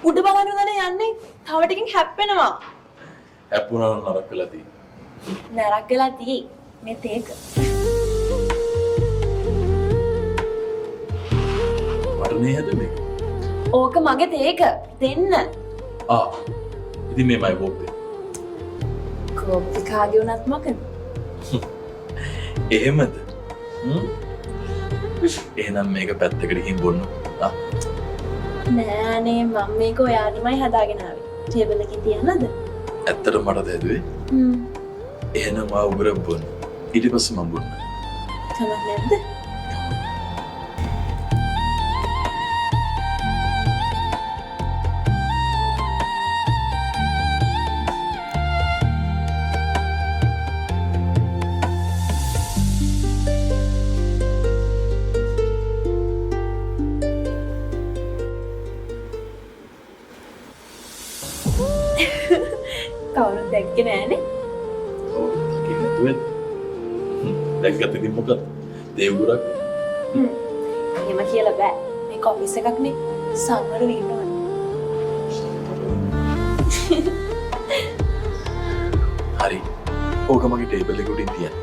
උඩ බලන්න උදේ යන්නේ. තව ටිකකින් හැප්පෙනවා. හැප්පුණා නරක වෙලා තියෙන්නේ. නරක වෙලා තියෙයි. මේ තේක. මට නේ හැදුනේ. ඕක මගේ තේක. දෙන්න. ඉතින් මේ මයි කෝප්පේ. කෝප්පේ කාගේ වුණත් මොකද? එහෙමද? එහෙනම් මේක පැත්තකට ගිහින් බොන්න. නෑනේ මම මේක ඔයාලමයි හදාගෙන ආවේ. ටේබල් එකේ තියන්නද? ඇත්තටම මට දැදුවේ. එහෙනම් ආ උගර බොන්න. ඊට පස්සේ මම බොන්න. කමක් නැද්ද? කවුරුත් දැක්කේ නෑනේ. ඔව් කිව්වේ. දැක්කත් ඉතින් මොකද? දේවුරක්. එහෙම කියලා බෑ. මේක ඔෆිස් එකක් නේ. සමහරව ඉන්නවනේ. හරි. ඕක මගේ ටේබල් එක උඩින් තියන්න.